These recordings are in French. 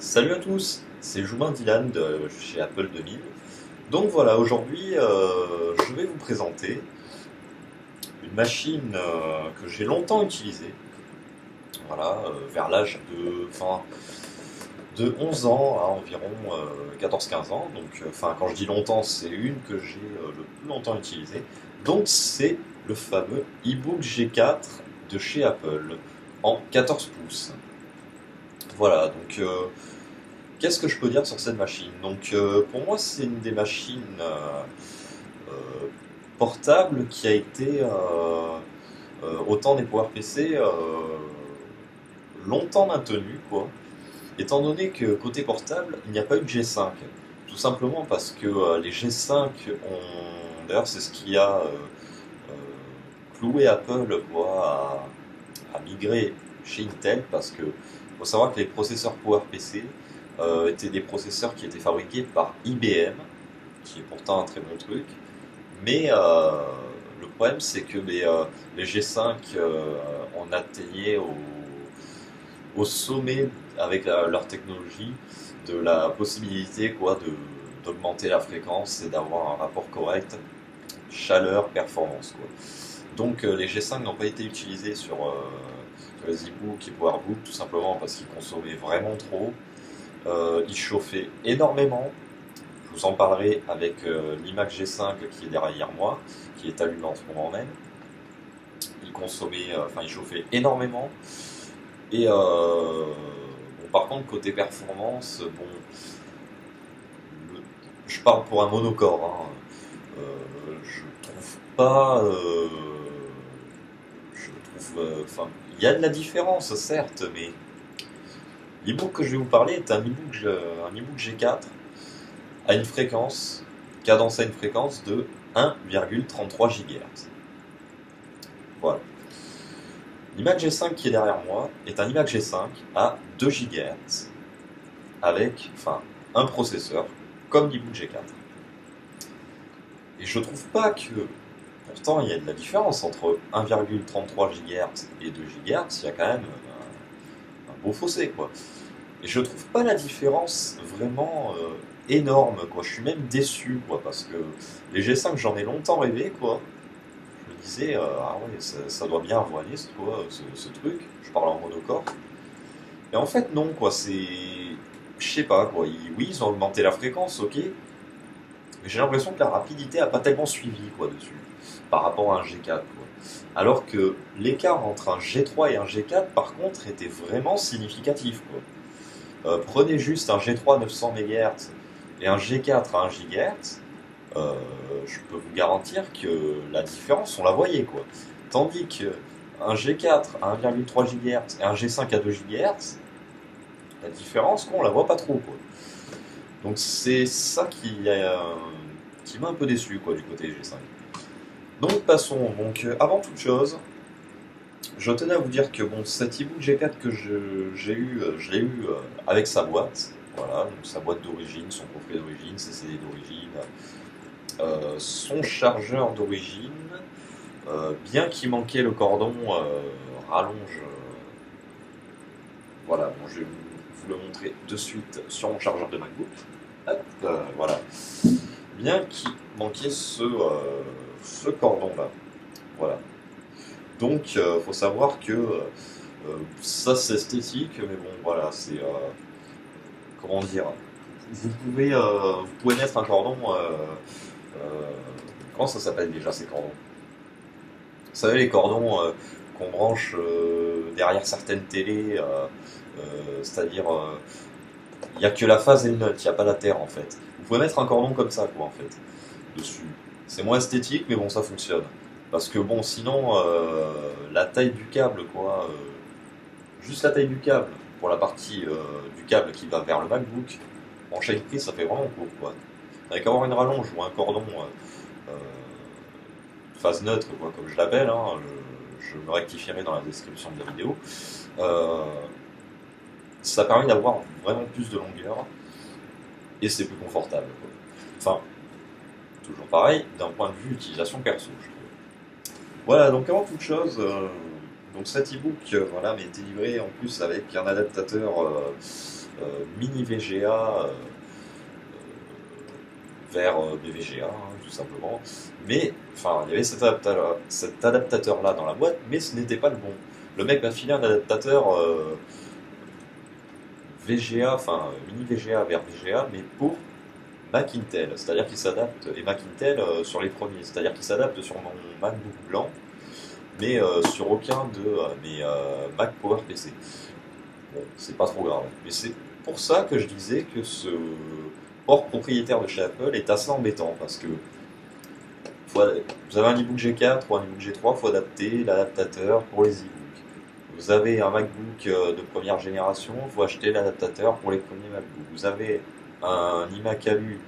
Salut à tous, c'est Joubin Dylan de chez Apple 2000. Donc voilà, aujourd'hui je vais vous présenter une machine que j'ai longtemps utilisée, voilà, vers l'âge de 11 ans à environ 14-15 ans. Donc quand je dis longtemps, c'est une que j'ai le plus longtemps utilisée. Donc c'est le fameux eBook G4 de chez Apple en 14 pouces. Voilà, donc qu'est-ce que je peux dire sur cette machine? Donc, pour moi, c'est une des machines euh, portables qui a été, autant des PowerPC, longtemps maintenue, quoi. Étant donné que côté portable, il n'y a pas eu de G5. Tout simplement parce que les G5 ont. D'ailleurs, c'est ce qui a cloué Apple, quoi, à migrer chez Intel, parce que faut savoir que les processeurs PowerPC étaient des processeurs qui étaient fabriqués par IBM, qui est pourtant un très bon truc, mais le problème c'est que les G5 on atteignait au sommet avec leur technologie de la possibilité d'augmenter la fréquence et d'avoir un rapport correct chaleur-performance, quoi. Donc les G5 n'ont pas été utilisés sur les e-books et PowerBook tout simplement parce qu'ils consommaient vraiment trop. Ils chauffaient énormément. Je vous en parlerai avec l'iMac G5 qui est derrière moi, qui est allumé en ce moment même. Il chauffait énormément. Et bon, par contre, côté performance, bon, je parle pour un monocore, hein. Je trouve pas. Je trouve. Il y a de la différence, certes, mais l'e-book que je vais vous parler est un e-book G4 à une fréquence, cadence à une fréquence de 1,33 GHz. Voilà. L'iMac G5 qui est derrière moi est un iMac G5 à 2 GHz avec un processeur comme l'e-book G4. Et je trouve pas que, pourtant il y a de la différence entre 1,33 GHz et 2 GHz, il y a quand même un beau fossé, quoi. Et je trouve pas la différence vraiment énorme, quoi. Je suis même déçu, quoi, parce que les G5 j'en ai longtemps rêvé, quoi. Je me disais, ah ouais, ça doit bien avoir liste, quoi, ce truc. Je parle en monocore. Et en fait, non, quoi, c'est. Je sais pas, quoi. Oui, ils ont augmenté la fréquence, ok. Mais j'ai l'impression que la rapidité a pas tellement suivi, quoi, dessus. Par rapport à un G4, quoi. Alors que l'écart entre un G3 et un G4, par contre, était vraiment significatif, quoi. Prenez juste un G3 900 MHz et un G4 à 1 GHz, je peux vous garantir que la différence, on la voyait, quoi. Tandis qu'un G4 à 1,3 GHz et un G5 à 2 GHz, la différence, quoi, on la voit pas trop, quoi. Donc c'est ça qui m'a un peu déçu, quoi, du côté G5. Donc passons. Donc avant toute chose, je tenais à vous dire que bon, cet e-book G4 que j'ai eu, je l'ai eu avec sa boîte. Voilà, donc sa boîte d'origine, son coffret d'origine, ses CD d'origine, son chargeur d'origine, bien qu'il manquait le cordon rallonge. Voilà, bon, je vais vous le montrer de suite sur mon chargeur de MacBook. Hop, voilà. Bien qu'il manquait ce cordon-là. Voilà. Donc, faut savoir que ça c'est esthétique, mais bon, voilà, c'est comment dire. Vous pouvez mettre un cordon. Comment ça s'appelle déjà ces cordons? Vous savez, les cordons qu'on branche derrière certaines télés, c'est-à-dire il n'y a que la phase et le nut, il n'y a pas la terre en fait. Vous pouvez mettre un cordon comme ça, quoi, en fait, dessus. C'est moins esthétique, mais bon, ça fonctionne. Parce que bon, sinon, la taille du câble, quoi, juste la taille du câble, pour la partie du câble qui va vers le MacBook, en chaîne prise, ça fait vraiment court, quoi. Avec avoir une rallonge ou un cordon phase neutre, quoi, comme je l'appelle, hein, je me rectifierai dans la description de la vidéo, euh, ça permet d'avoir vraiment plus de longueur et c'est plus confortable, quoi. Enfin, toujours pareil, d'un point de vue utilisation perso, je trouve. Voilà, donc avant toute chose, donc cet e-book voilà, m'est été livré en plus avec un adaptateur mini VGA vers BVGA, tout simplement. Mais, enfin, il y avait cet adaptateur-là dans la boîte, mais ce n'était pas le bon. Le mec m'a filé un adaptateur VGA, enfin mini VGA vers VGA, mais pour Mac Intel, c'est-à-dire qu'il s'adapte, et Mac Intel sur les premiers, c'est-à-dire qu'il s'adapte sur mon MacBook blanc, mais sur aucun de mes Mac PowerPC. Bon, c'est pas trop grave. Mais c'est pour ça que je disais que ce port propriétaire de chez Apple est assez embêtant, parce que vous avez un e-book G4 ou un e-book G3, il faut adapter l'adaptateur pour les e-books. Vous avez un MacBook de première génération, il faut acheter l'adaptateur pour les premiers MacBooks. Vous avez un iMac Alu,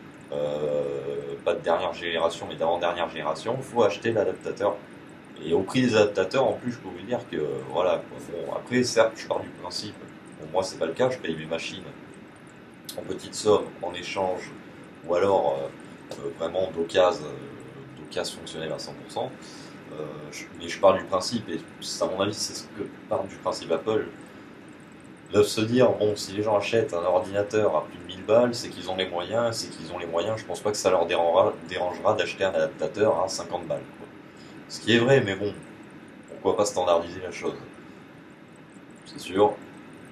pas de dernière génération, mais d'avant-dernière génération, il faut acheter l'adaptateur. Et au prix des adaptateurs, en plus, je peux vous dire que, voilà, quoi. Bon, après, certes, je pars du principe, bon, moi, c'est pas le cas, je paye mes machines en petite somme, en échange, ou alors vraiment d'occasion fonctionnelle à 100%. Mais je pars du principe, et à mon avis, c'est ce que part du principe Apple, doivent se dire, bon, si les gens achètent un ordinateur à plus de 1000 balles, c'est qu'ils ont les moyens, je pense pas que ça leur dérangera d'acheter un adaptateur à 50 balles, quoi. Ce qui est vrai, mais bon, pourquoi pas standardiser la chose? C'est sûr,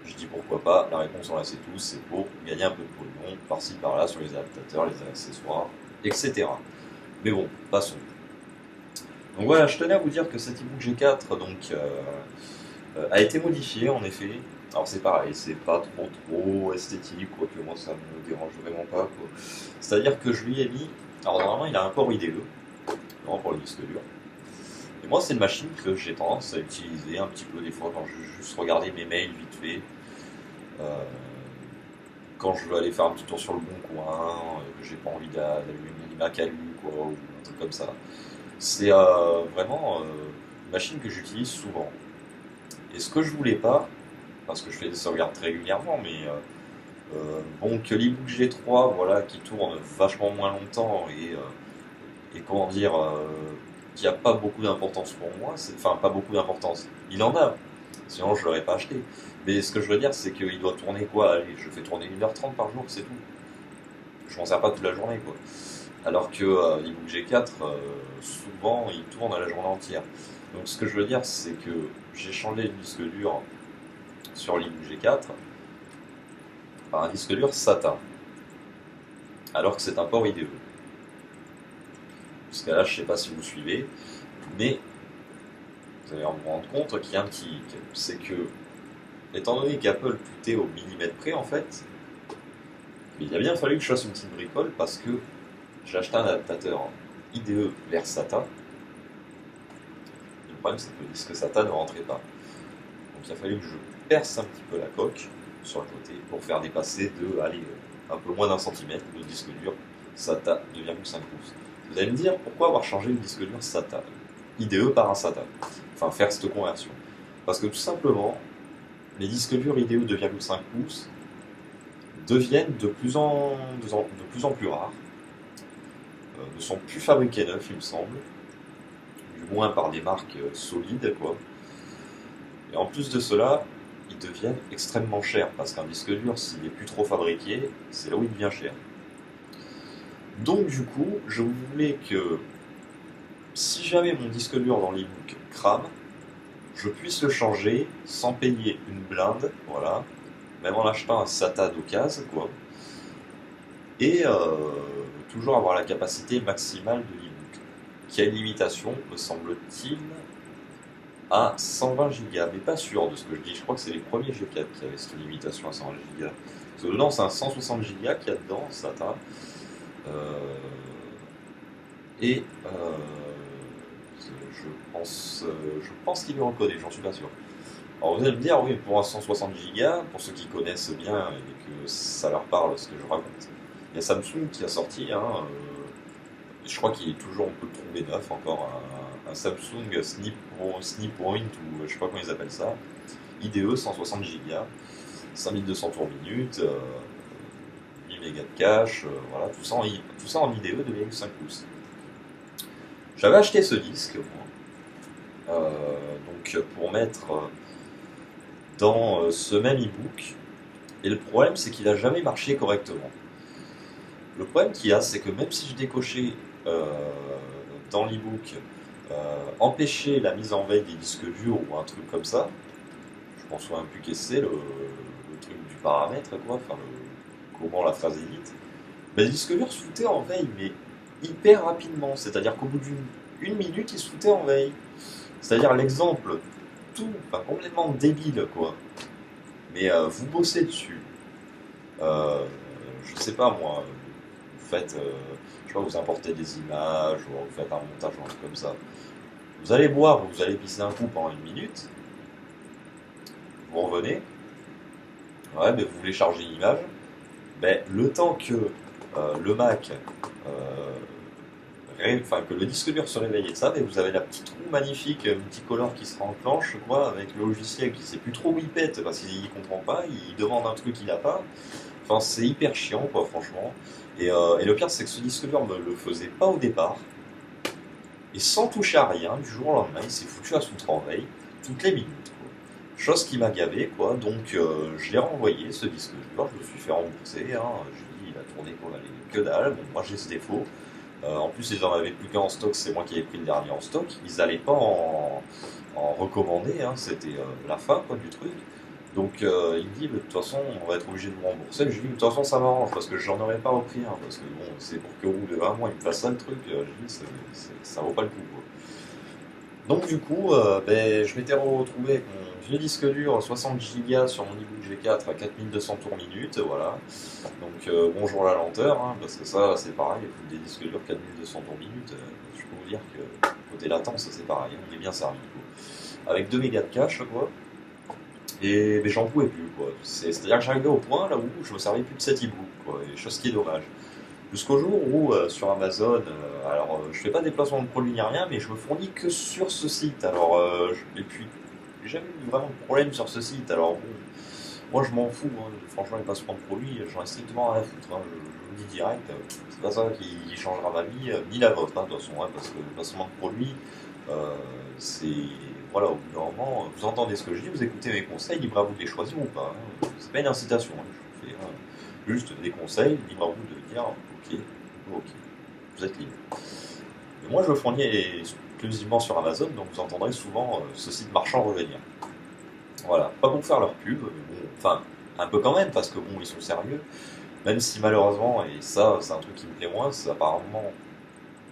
je dis pourquoi pas, la réponse on la sait tous, c'est pour gagner un peu de pognon, par-ci par-là, sur les adaptateurs, les accessoires, etc. Mais bon, passons. Donc voilà, je tenais à vous dire que cet e-book G4 donc, a été modifié en effet. Alors c'est pareil, c'est pas trop esthétique, quoique moi ça me dérange vraiment pas, quoi. C'est-à-dire que je lui ai mis. Alors normalement il a un port IDE, vraiment pour le disque dur. Et moi c'est une machine que j'ai tendance à utiliser un petit peu des fois quand je veux juste regarder mes mails vite fait. Quand je veux aller faire un petit tour sur le bon coin, que j'ai pas envie d'allumer mon iMac Alu, quoi, ou un truc comme ça. C'est vraiment une machine que j'utilise souvent. Et ce que je voulais pas, parce que je fais des sauvegardes très régulièrement, mais bon, que l'ebook G3, voilà, qui tourne vachement moins longtemps et comment dire, qui a pas beaucoup d'importance pour moi, enfin pas beaucoup d'importance, il en a, sinon je l'aurais pas acheté. Mais ce que je veux dire, c'est qu'il doit tourner quoi? Allez, je fais tourner 1h30 par jour, c'est tout. Je m'en sers pas toute la journée, quoi. Alors que l'ebook G4, souvent, il tourne à la journée entière. Donc ce que je veux dire, c'est que j'ai changé le disque dur sur l'ebook G4 par un disque dur SATA, alors que c'est un port IDE. Parce que là, je sais pas si vous suivez, mais vous allez vous rendre compte qu'il y a un petit hic. C'est que, étant donné qu'Apple tout est au millimètre près, en fait, il a bien fallu que je fasse une petite bricole parce que j'ai acheté un adaptateur IDE vers SATA. Le problème, c'est que le disque SATA ne rentrait pas. Donc il a fallu que je perce un petit peu la coque sur le côté pour faire dépasser de, allez, un peu moins d'un centimètre le disque dur SATA 2,5 pouces. Vous allez me dire pourquoi avoir changé le disque dur SATA IDE par un SATA, enfin faire cette conversion. Parce que tout simplement, les disques durs IDE 2,5 pouces deviennent de plus en plus rares, ne sont plus fabriqués neufs, il me semble, du moins par des marques solides, quoi. Et en plus de cela, ils deviennent extrêmement chers, parce qu'un disque dur, s'il n'est plus trop fabriqué, c'est là où il devient cher. Donc du coup, je voulais que, si jamais mon disque dur dans l'ebook crame, je puisse le changer sans payer une blinde, voilà, même en achetant un SATA d'occasion, quoi, et toujours avoir la capacité maximale de l'ebook, qui a une limitation, me semble-t-il, à 120 Go, mais pas sûr de ce que je dis. Je crois que c'est les premiers G4 qui avaient cette limitation à 120 Go. Parce que dedans, c'est un 160 Go qu'il y a dedans, SATA. Je pense qu'il le reconnaît, j'en suis pas sûr. Alors vous allez me dire, oui, pour un 160 Go, pour ceux qui connaissent bien et que ça leur parle ce que je raconte, il y a Samsung qui a sorti, je crois qu'il est toujours, on peut le trouver neuf encore, un Samsung Snip Point, ou je sais pas comment ils appellent ça, IDE 160 Go, 5200 tours minute, 8 mégas de cache, voilà, tout ça en IDE 2,5 pouces. J'avais acheté ce disque, moi, donc pour mettre dans ce même e-book, Et le problème, c'est qu'il n'a jamais marché correctement. Le problème qu'il y a, c'est que même si je décochais euh, dans l'ebook empêcher la mise en veille des disques durs ou un truc comme ça, je m'en souviens plus qu'est-ce que c'est le truc du paramètre, quoi, enfin comment la phrase est dite, ben, le disque dur se foutait en veille, mais hyper rapidement. C'est-à-dire qu'au bout d'une minute, il se foutait en veille. C'est-à-dire l'exemple tout, enfin, complètement débile, quoi. Mais vous bossez dessus. Euh, je sais pas moi, vous faites, je sais pas, vous importez des images, ou vous faites un montage ou un truc comme ça. Vous allez boire ou vous allez pisser un coup pendant une minute, vous revenez, ouais, mais vous voulez charger une image, ben, le temps que le Mac, enfin que le disque dur se réveille et de ça, ben, vous avez la petite roue magnifique multicolore qui se enclenche, quoi, avec le logiciel qui sait plus trop où il pète parce qu'il comprend pas, il demande un truc qu'il n'a pas. Enfin, c'est hyper chiant, quoi, franchement. Et le pire, c'est que ce disque dur ne le faisait pas au départ. Et sans toucher à rien, du jour au lendemain, il s'est foutu à son travail toutes les minutes, quoi. Chose qui m'a gavé, quoi. Donc, je l'ai renvoyé, ce disque dur. Je me suis fait rembourser, hein. Je dis, il a tourné comme que dalle. Bon, moi, j'ai ce défaut. En plus, ils en avaient plus qu'un en stock. C'est moi qui avais pris le dernier en stock. Ils n'allaient pas en recommander, hein. C'était la fin, quoi, du truc. Donc il me dit, de toute façon, on va être obligé de vous rembourser. Je lui dis, de toute façon, ça m'arrange parce que j'en aurais pas repris un. Parce que bon, c'est pour qu'au bout de 20 mois, il me fasse ça le truc. Je lui dis, ça vaut pas le coup, quoi. Donc du coup, ben, je m'étais retrouvé avec mon vieux disque dur 60 Go sur mon ebook G4 à 4200 tours minute. Voilà. Donc bonjour la lenteur, hein, parce que ça, c'est pareil, des disques durs 4200 tours minute. Je peux vous dire que côté latence, c'est pareil. On est bien servi, quoi. Avec 2 mégas de cache, quoi. Et mais j'en pouvais plus, quoi. C'est-à-dire que j'arrivais au point là où je me servais plus de cet e-book, quoi. Et chose qui est dommage. Jusqu'au jour où sur Amazon, alors je fais pas de déplacement de produits ni rien, mais je me fournis que sur ce site. Alors et puis j'ai jamais eu vraiment de problème sur ce site. Alors bon, moi je m'en fous, hein. Franchement les placements de produits, j'en ai strictement rien à foutre, hein. Je vous le dis direct, c'est pas ça qui changera ma vie, ni la vôtre, hein, de toute façon, hein, parce que le placement de produits, euh, c'est voilà, au bout d'un moment, vous entendez ce que je dis, vous écoutez mes conseils, libre à vous de les choisir ou pas, hein. C'est pas une incitation, hein, je vous fais juste des conseils, libre à vous de dire ok, ok, vous êtes libre. Mais moi je le fournis exclusivement sur Amazon, donc vous entendrez souvent ce site marchand revenir. Voilà, pas pour faire leur pub, mais bon, enfin, un peu quand même, parce que bon, ils sont sérieux, même si malheureusement, et ça, c'est un truc qui me plaît moins, c'est apparemment,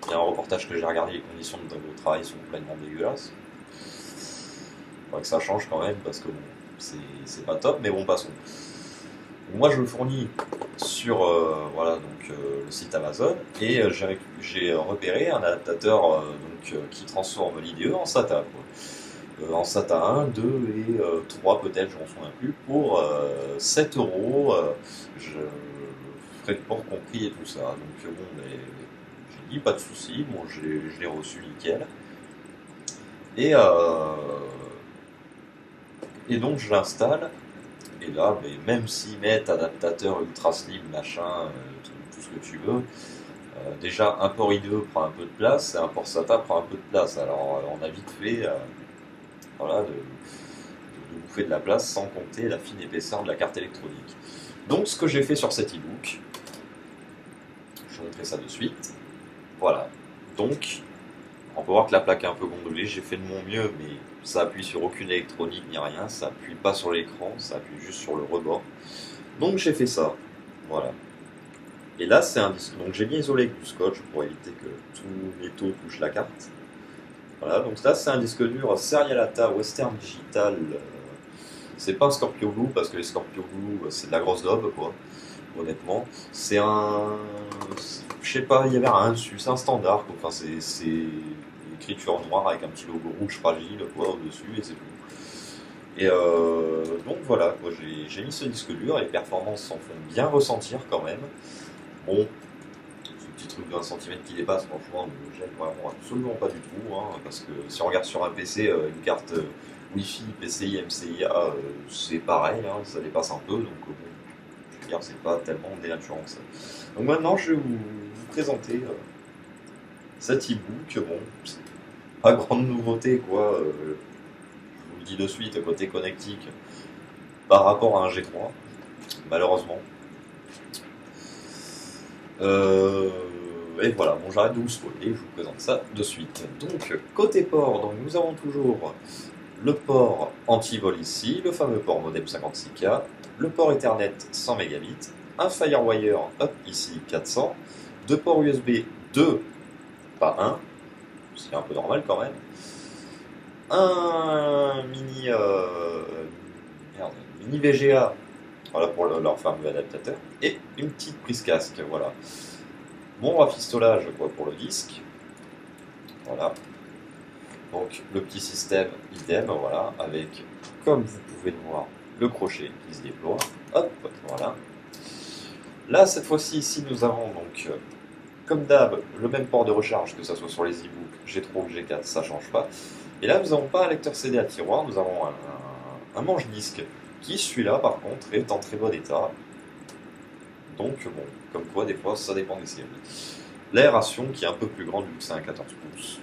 il y a un reportage que j'ai regardé, les conditions de travail sont complètement dégueulasses. Faudrait que ça change quand même, parce que bon, c'est pas top, mais bon, passons. Moi, je le fournis sur voilà, donc, le site Amazon, et j'ai repéré un adaptateur qui transforme l'IDE en SATA, quoi. En SATA 1, 2 et 3 peut-être, je m'en souviens plus, pour 7 euros, frais de port compris et tout ça. Donc bon, mais, j'ai dit pas de souci, bon, je l'ai reçu nickel. Et, euh, et donc je l'installe, et là, mais même s'ils mettent adaptateur ultra slim, machin, tout ce que tu veux, déjà un port IDE prend un peu de place, et un port SATA prend un peu de place. Alors on a vite fait voilà, de bouffer de la place sans compter la fine épaisseur de la carte électronique. Donc ce que j'ai fait sur cet e-book, je vous montrerai ça de suite. Voilà. Donc on peut voir que la plaque est un peu gondolée, j'ai fait de mon mieux, mais ça appuie sur aucune électronique ni rien, ça appuie pas sur l'écran, ça appuie juste sur le rebord. Donc j'ai fait ça. Voilà. Et là c'est un disque. Donc j'ai bien isolé avec du scotch pour éviter que tout le métaux touche la carte. Voilà, donc là c'est un disque dur Serialata Western Digital. C'est pas un Scorpio Blue parce que les Scorpio Blue c'est de la grosse daube, quoi. Honnêtement, c'est un, je sais pas, il y avait rien dessus, c'est un standard, quoi. Enfin c'est une écriture noire avec un petit logo rouge fragile, quoi, au dessus, et c'est tout. Et donc voilà, quoi, j'ai mis ce disque dur, les performances s'en font bien ressentir quand même. Bon, ce petit truc de 1 cm qui dépasse, franchement, ne me gêne vraiment absolument pas du tout, hein, parce que si on regarde sur un PC, une carte Wi-Fi, PCI, MCI, c'est pareil, hein, ça dépasse un peu, donc bon, je veux dire, c'est pas tellement dénaturant que ça. Donc maintenant, je vais vous présenter cet e-book. Bon, c'est pas grande nouveauté, quoi. Je vous le dis de suite, côté connectique, par rapport à un G3. malheureusement. Et voilà, bon, j'arrête de vous spoiler, je vous présente ça de suite. Donc, côté port, donc, nous avons toujours le port anti-vol ici, le fameux port modem 56K, le port Ethernet 100 Mbps, un Firewire, hop, ici 400, deux ports USB 2, pas un, c'est un peu normal quand même, un mini VGA, voilà pour leur fameux adaptateur, et une petite prise casque, voilà. Mon rafistolage quoi, pour le disque, voilà. Donc le petit système idem, voilà, avec, comme vous pouvez le voir, le crochet qui se déploie, hop, voilà. Là, cette fois-ci, ici, nous avons donc, comme d'hab, le même port de recharge, que ce soit sur les e-books G3 ou G4, ça ne change pas. Et là, nous n'avons pas un lecteur CD à tiroir, nous avons un manche-disque qui, celui-là, par contre, est en très bon état. Donc, bon, comme quoi, des fois, ça dépend des séries. L'aération qui est un peu plus grande vu que c'est un 14 pouces.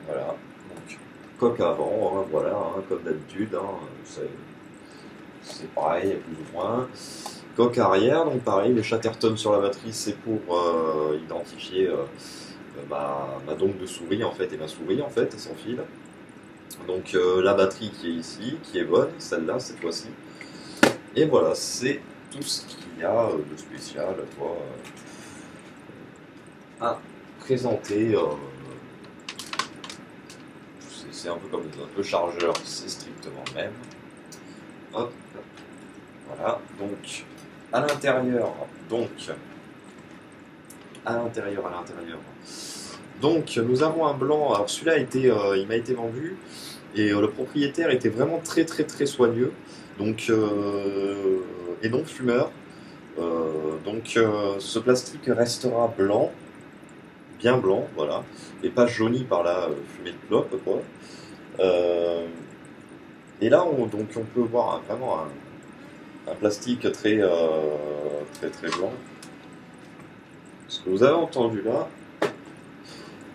Voilà, donc, coque avant, hein, voilà, hein, comme d'habitude, hein, c'est pareil, plus ou moins. Coque arrière, donc pareil, les Chatterton sur la batterie, c'est pour identifier ma dongle de souris en fait et ma souris en fait, sans fil. Donc la batterie qui est ici, qui est bonne, celle-là cette fois-ci. Et voilà, c'est tout ce qu'il y a de spécial quoi, à présenter. C'est un peu comme les autres. Le chargeur, c'est strictement le même. Hop, voilà. Donc à l'intérieur, donc nous avons un blanc. Alors celui-là il m'a été vendu et le propriétaire était vraiment très très très soigneux. Donc et non fumeur. Ce plastique restera blanc, bien blanc, voilà, et pas jauni par la fumée de clope quoi. Et là on peut voir vraiment un plastique très très très blanc. Ce que vous avez entendu là,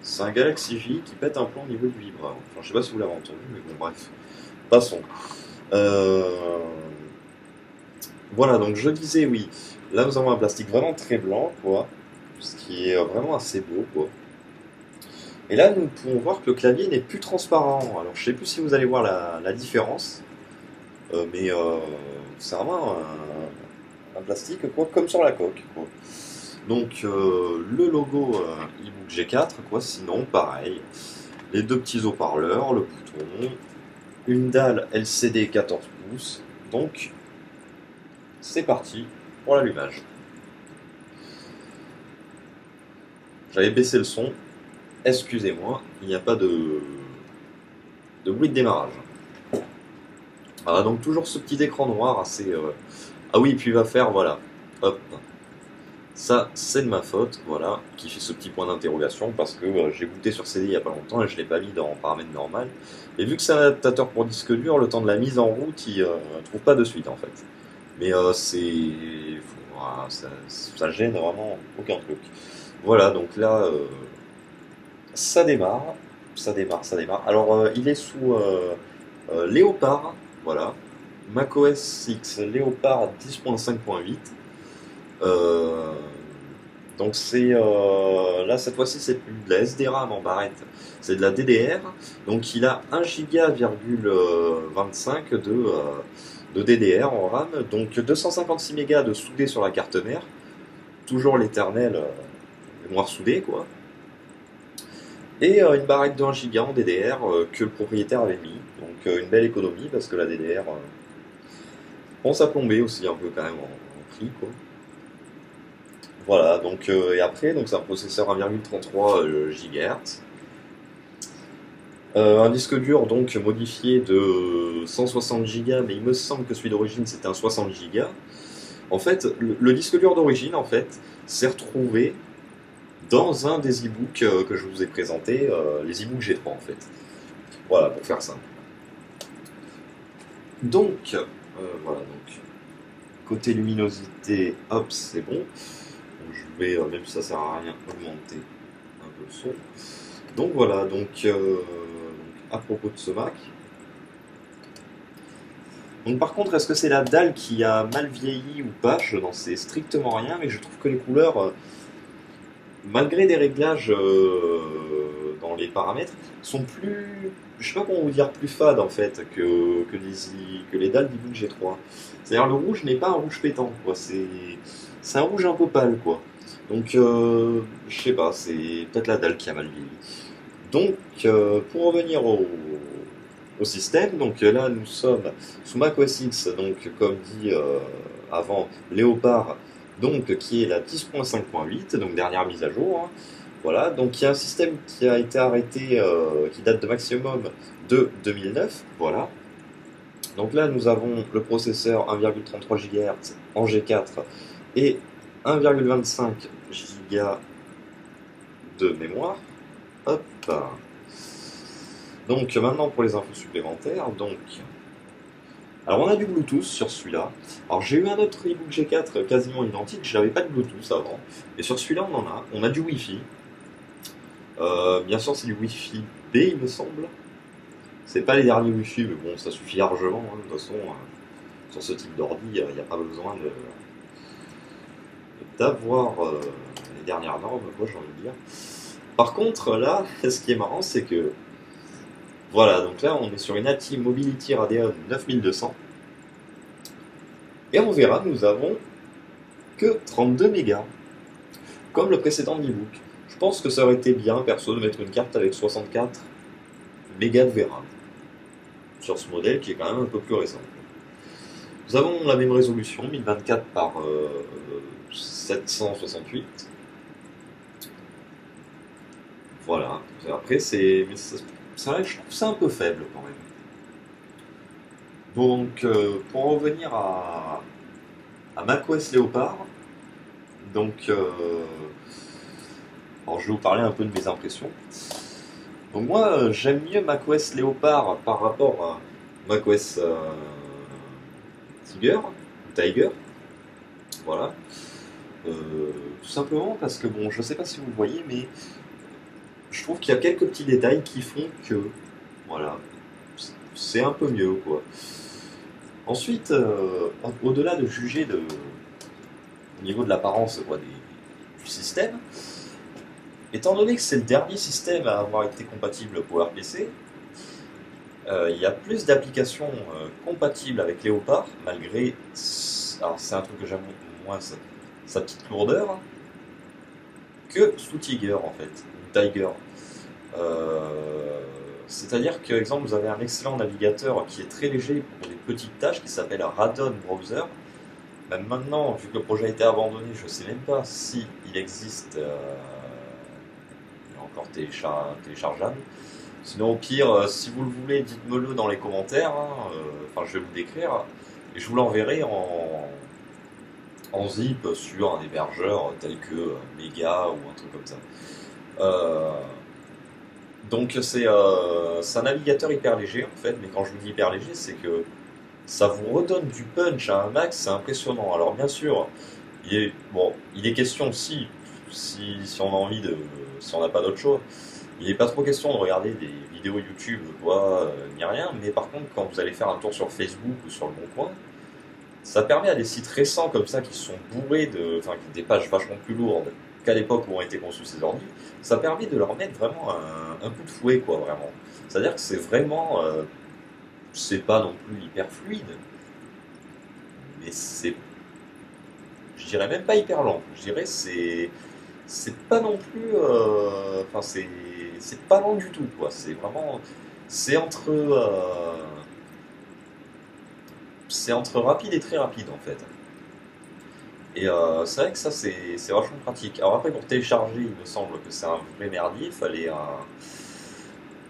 c'est un Galaxy J qui pète un plomb au niveau du vibreur. Enfin, je sais pas si vous l'avez entendu, mais bon, bref. Passons. Voilà, donc je disais, oui, là nous avons un plastique vraiment très blanc, quoi, ce qui est vraiment assez beau, quoi. Et là, nous pouvons voir que le clavier n'est plus transparent. Alors, je sais plus si vous allez voir la différence, mais c'est vraiment un plastique, quoi, comme sur la coque, quoi. Donc le logo e-book G4, quoi, sinon pareil, les deux petits haut-parleurs, le bouton, une dalle LCD 14 pouces, donc c'est parti pour l'allumage. J'avais baissé le son, excusez-moi, il n'y a pas de bruit de démarrage. Voilà, donc toujours ce petit écran noir assez... Ah oui, puis il va faire, voilà, hop. Ça, c'est de ma faute, voilà, qui fait ce petit point d'interrogation parce que j'ai booté sur CD il n'y a pas longtemps et je ne l'ai pas mis dans paramètres normal. Et vu que c'est un adaptateur pour disque dur, le temps de la mise en route, il ne trouve pas de suite en fait. Mais voilà, ça gêne vraiment aucun truc. Voilà, donc là, ça démarre, ça démarre, ça démarre. Alors, il est sous Léopard, voilà, macOS X Léopard 10.5.8. Donc là cette fois-ci c'est plus de la SDRAM en barrette, c'est de la DDR. Donc il a 1,25 Go de DDR en RAM, donc 256 Mb de soudé sur la carte mère, toujours l'éternel mémoire soudée quoi. Et une barrette de 1 Go en DDR que le propriétaire avait mis, donc une belle économie parce que la DDR pense à plomber aussi un peu quand même en prix quoi. Voilà, donc et après, donc c'est un processeur 1,33 GHz. Un disque dur donc modifié de 160 Go, mais il me semble que celui d'origine c'était un 60 Go. En fait, le disque dur d'origine en fait s'est retrouvé dans un des e-books que je vous ai présenté, les e-books G3 en fait. Voilà, pour faire simple. Donc, voilà, donc côté luminosité, hop, c'est bon. Je vais, même si ça sert à rien, augmenter un peu le son. Donc voilà, donc à propos de ce Mac, Donc par contre, est-ce que c'est la dalle qui a mal vieilli ou pas? Je n'en sais strictement rien, mais je trouve que les couleurs, malgré des réglages dans les paramètres, sont plus, je sais pas comment vous dire, plus fades en fait que les dalles d'Ebook G3. C'est-à-dire le rouge n'est pas un rouge pétant, quoi. C'est un rouge un peu pâle, quoi. Donc je sais pas, c'est peut-être la dalle qui a mal vieilli. Donc pour revenir au système, donc là nous sommes sous macOS X, donc comme dit avant, Léopard, donc qui est la 10.5.8, donc dernière mise à jour, hein. Voilà, donc il y a un système qui a été arrêté, qui date de maximum de 2009, voilà. Donc là nous avons le processeur 1,33 GHz en G4 et 1,25 Go de mémoire. Hop. Donc maintenant pour les infos supplémentaires, donc alors on a du Bluetooth sur celui-là. Alors j'ai eu un autre eBook G4 quasiment identique, je n'avais pas de Bluetooth avant. Et sur celui-là on en a. On a du Wi-Fi. Bien sûr c'est du Wi-Fi B il me semble. C'est pas les derniers Wi-Fi, mais bon ça suffit largement. Hein. De toute façon, sur ce type d'ordi, il n'y a pas besoin d'avoir les dernières normes, moi j'ai envie de dire. Par contre là, ce qui est marrant c'est que voilà, donc là on est sur une ATI Mobility Radeon 9200. Et on verra, nous avons que 32 mégas, comme le précédent e-book. Je pense que ça aurait été bien, perso, de mettre une carte avec 64 mégas de VRAM sur ce modèle qui est quand même un peu plus récent. Nous avons la même résolution, 1024 par 768. Voilà. Après, c'est vrai que je trouve ça un peu faible quand même. Donc, pour revenir à macOS Léopard, donc, alors je vais vous parler un peu de mes impressions. Donc moi, j'aime mieux macOS Léopard par rapport à macOS Tiger, voilà. Tout simplement parce que bon, je sais pas si vous voyez, mais je trouve qu'il y a quelques petits détails qui font que, voilà, c'est un peu mieux, quoi. Ensuite, au-delà de juger au niveau de l'apparence du système, étant donné que c'est le dernier système à avoir été compatible PowerPC, il y a plus d'applications compatibles avec Léopard, malgré, alors c'est un truc que j'aime moins, sa petite lourdeur, que sous Tiger en fait, ou Tiger. C'est-à-dire que, exemple, vous avez un excellent navigateur qui est très léger pour des petites tâches, qui s'appelle Radon Browser. Même maintenant, vu que le projet a été abandonné, je ne sais même pas si il existe, il est encore téléchargeable. Sinon, au pire, si vous le voulez, dites-me-le dans les commentaires, hein, enfin, je vais vous décrire, et je vous l'enverrai en zip sur un hébergeur tel que Mega ou un truc comme ça. Donc c'est un navigateur hyper léger en fait, mais quand je vous dis hyper léger, c'est que ça vous redonne du punch à un max, c'est impressionnant. Alors bien sûr, il est question si on a envie si on n'a pas d'autre choix, il n'est pas trop question de regarder des vidéos YouTube quoi, ni rien, mais par contre quand vous allez faire un tour sur Facebook ou sur le Bon Coin, ça permet à des sites récents comme ça qui sont bourrés enfin des pages vachement plus lourdes qu'à l'époque où ont été conçus ces ordi, ça permet de leur mettre vraiment un coup de fouet quoi vraiment. C'est-à-dire que c'est vraiment, c'est pas non plus hyper fluide, mais je dirais même pas hyper lent. Je dirais c'est pas non plus, enfin c'est pas lent du tout quoi. C'est vraiment, c'est entre c'est entre rapide et très rapide en fait. Et c'est vrai que ça c'est vachement pratique. Alors après pour télécharger, il me semble que c'est un vrai merdier. Il fallait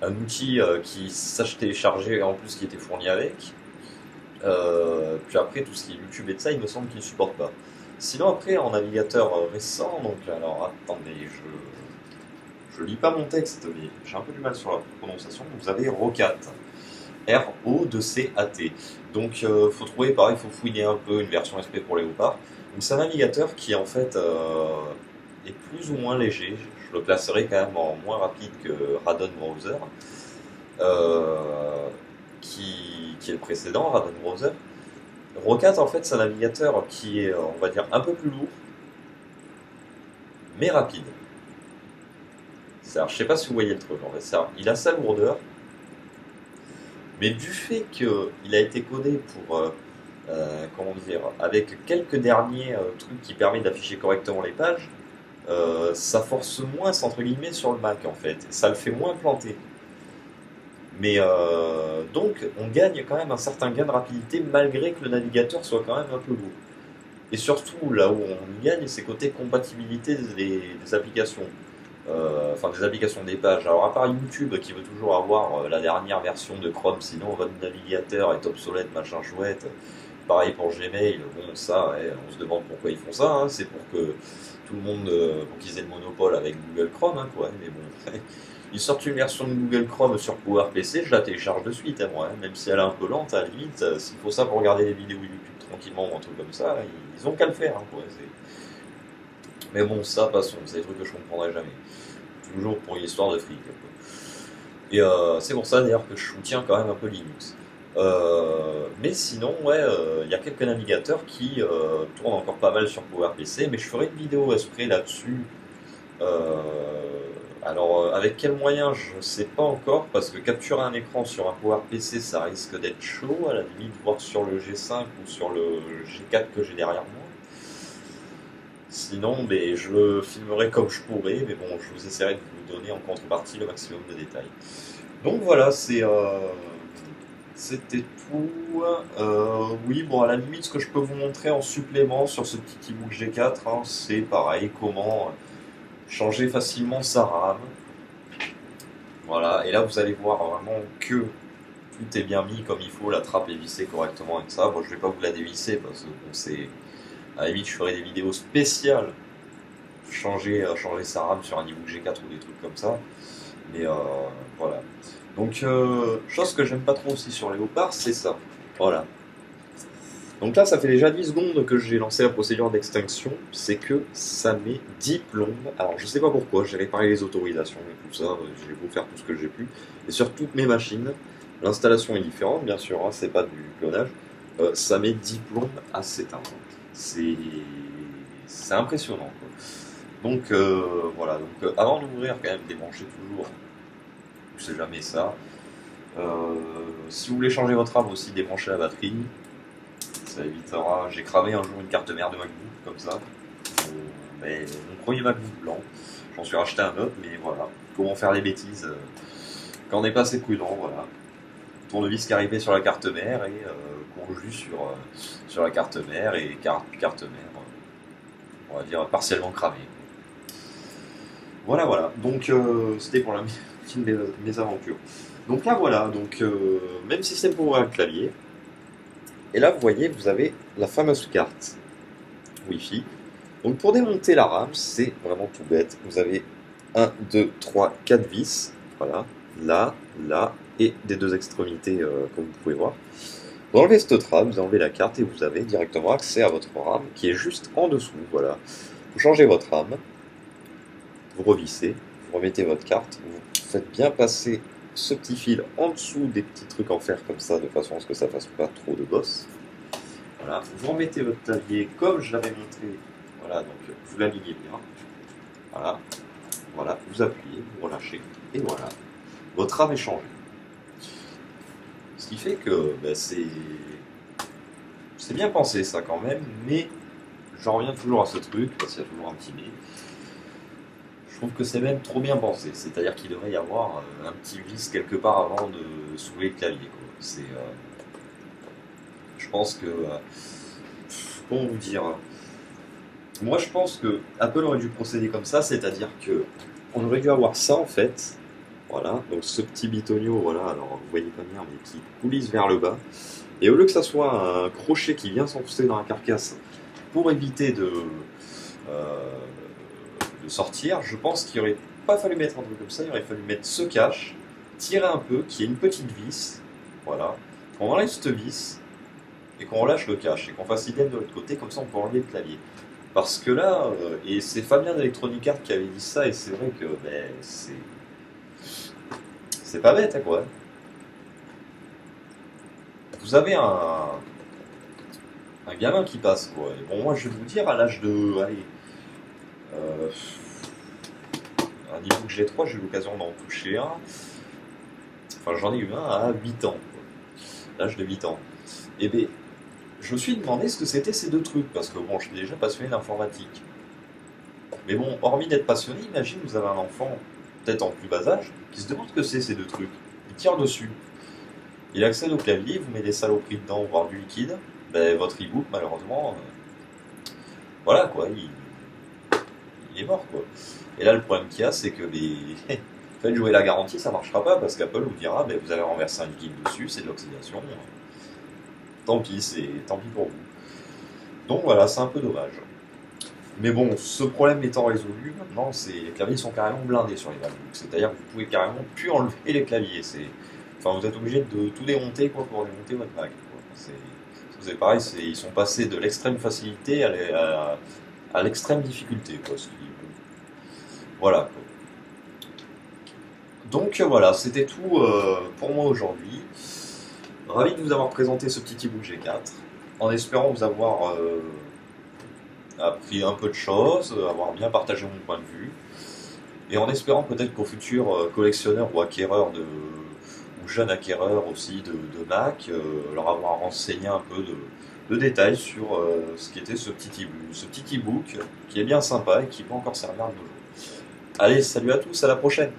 un outil qui sache télécharger en plus qui était fourni avec. Puis après tout ce qui est YouTube et de ça, il me semble qu'il ne supporte pas. Sinon après en navigateur récent, donc alors attendez, je lis pas mon texte mais j'ai un peu du mal sur la prononciation. Vous avez Rocat. R-O-C-A-T. Donc faut trouver, pareil, il faut fouiner un peu une version SP pour Léopard. Donc c'est un navigateur qui en fait est plus ou moins léger. Je le classerai quand même en moins rapide que Radon Browser, qui est le précédent, Radon Browser. Roccat, en fait, c'est un navigateur qui est, on va dire, un peu plus lourd, mais rapide. Je sais pas si vous voyez le truc, en fait. Il a sa lourdeur, mais du fait qu'il a été codé pour, comment dire, avec quelques derniers trucs qui permettent d'afficher correctement les pages, ça force moins, entre guillemets, sur le Mac, en fait. Ça le fait moins planter. Mais donc, on gagne quand même un certain gain de rapidité, malgré que le navigateur soit quand même un peu lourd. Et surtout, là où on gagne, c'est côté compatibilité des applications. Enfin, des applications des pages. Alors, à part YouTube qui veut toujours avoir la dernière version de Chrome, sinon votre navigateur est obsolète, machin chouette. Pareil pour Gmail. Bon, ça, ouais, on se demande pourquoi ils font ça. Hein. C'est pour que tout le monde, pour qu'ils aient le monopole avec Google Chrome, hein, quoi. Mais bon, ils sortent une version de Google Chrome sur PowerPC, je la télécharge de suite, hein, moi. Hein. Même si elle est un peu lente, à la limite, s'il faut ça pour regarder des vidéos YouTube tranquillement ou un truc comme ça, ils ont qu'à le faire. Hein, quoi. Mais bon, ça, passons, c'est des trucs que je comprendrai jamais. Toujours pour une histoire de fric. Et c'est pour ça d'ailleurs que je soutiens quand même un peu Linux. Mais sinon, ouais, il y a quelques navigateurs qui tournent encore pas mal sur PowerPC, mais je ferai une vidéo exprès là-dessus. Alors, avec quels moyens, je ne sais pas encore, parce que capturer un écran sur un PowerPC, ça risque d'être chaud, à la limite, voir sur le G5 ou sur le G4 que j'ai derrière moi. Sinon, ben, je le filmerai comme je pourrai, mais bon, je vous essaierai de vous donner en contrepartie le maximum de détails. Donc voilà, c'était tout. Oui, bon, à la limite, ce que je peux vous montrer en supplément sur ce petit e-book G4, hein, c'est pareil, comment changer facilement sa RAM. Voilà, et là vous allez voir vraiment que tout est bien mis comme il faut, la trappe est vissée correctement avec ça. Bon, je vais pas vous la dévisser parce que bon, c'est. À la limite, je ferai des vidéos spéciales changer sa RAM sur un e-book G4 ou des trucs comme ça. Mais voilà. Donc, chose que j'aime pas trop aussi sur Léopard, c'est ça. Voilà. Donc là, ça fait déjà 10 secondes que j'ai lancé la procédure d'extinction. C'est que ça met 10 plombes. Alors, je sais pas pourquoi, j'ai réparé les autorisations et tout ça. J'ai beau faire tout ce que j'ai pu. Et sur toutes mes machines, l'installation est différente, bien sûr, hein, c'est pas du clonage. Ça met 10 plombes à s'éteindre. C'est impressionnant, quoi. Donc, voilà. Donc, avant d'ouvrir, quand même, débranchez toujours. Je sais jamais ça. Si vous voulez changer votre RAM aussi, débranchez la batterie. Ça évitera. J'ai cramé un jour une carte mère de MacBook comme ça. Mais mon premier MacBook blanc. J'en suis racheté un autre, mais voilà. Comment faire des bêtises quand on n'est pas assez prudent, voilà. Tournevis qui arrivait sur la carte mère et conjus sur la carte mère et carte mère, on va dire partiellement cramée. Voilà, voilà. Donc c'était pour la fin de mes aventures. Donc là voilà, donc même système pour ouvrir le clavier. Et là vous voyez, vous avez la fameuse carte Wi-Fi. Donc pour démonter la RAM, c'est vraiment tout bête. Vous avez 1, 2, 3, 4 vis. Voilà, là, là, et des deux extrémités comme vous pouvez voir. Vous enlevez cette RAM, vous enlevez la carte et vous avez directement accès à votre RAM qui est juste en dessous. Voilà. Vous changez votre RAM, vous revissez, vous remettez votre carte, vous faites bien passer ce petit fil en dessous des petits trucs en fer comme ça, de façon à ce que ça fasse pas trop de bosse. Voilà, vous remettez votre clavier comme je l'avais montré. Voilà, donc vous l'alignez bien. Voilà, voilà, vous appuyez, vous relâchez, et voilà, votre RAM est changé. Ce qui fait que ben, c'est bien pensé ça quand même, mais j'en reviens toujours à ce truc, parce qu'il y a toujours un petit mais. Je trouve que c'est même trop bien pensé, c'est-à-dire qu'il devrait y avoir un petit vis quelque part avant de soulever le clavier. Je pense que, comment vous dire, moi je pense que Apple aurait dû procéder comme ça, c'est-à-dire que on aurait dû avoir ça en fait, voilà, donc ce petit bitonio, voilà, alors vous voyez pas bien, mais qui coulisse vers le bas, et au lieu que ça soit un crochet qui vient s'enfoncer dans la carcasse pour éviter de sortir, je pense qu'il aurait pas fallu mettre un truc comme ça, il aurait fallu mettre ce cache, tirer un peu, qu'il y ait une petite vis, voilà, qu'on enlève cette vis, et qu'on relâche le cache, et qu'on fasse idem de l'autre côté, comme ça on peut enlever le clavier. Parce que là, et c'est Fabien d'Electronic Arts qui avait dit ça, et c'est vrai que ben, c'est pas bête, hein, quoi. Vous avez un gamin qui passe, quoi. Et bon, moi, je vais vous dire, à l'âge de, allez, euh, un niveau que j'ai 3, j'ai eu l'occasion d'en toucher un. Enfin, j'en ai eu un à 8 ans, quoi. L'âge de 8 ans. Et bien, je me suis demandé ce que c'était ces deux trucs, parce que bon, je suis déjà passionné d'informatique. Mais bon, hormis d'être passionné, imagine vous avez un enfant, peut-être en plus bas âge, qui se demande ce que c'est ces deux trucs. Il tire dessus. Il accède au clavier, vous met des saloperies dedans, voire du liquide. Ben, votre e-book, malheureusement, voilà quoi, il est mort quoi. Et là, le problème qu'il y a, c'est que faites jouer la garantie, ça marchera pas parce qu'Apple vous dira, ben, vous avez renversé un liquide dessus, c'est de l'oxydation. Tant pis, tant pis pour vous. Donc voilà, c'est un peu dommage. Mais bon, ce problème étant résolu, maintenant, les claviers sont carrément blindés sur les MacBooks. C'est-à-dire que vous pouvez carrément plus enlever les claviers. Enfin, vous êtes obligé de tout démonter quoi, pour démonter votre Mac. Quoi. C'est pareil, ils sont passés de l'extrême facilité à l'extrême difficulté. Quoi, voilà. Quoi. Donc voilà, c'était tout pour moi aujourd'hui. Ravi de vous avoir présenté ce petit e-book G4, en espérant vous avoir appris un peu de choses, avoir bien partagé mon point de vue, et en espérant peut-être qu'aux futurs collectionneurs ou acquéreurs ou jeunes acquéreurs aussi de Mac, leur avoir renseigné un peu de détails sur ce qu'était ce petit e-book qui est bien sympa et qui peut encore servir de nos jours. Allez, salut à tous, à la prochaine!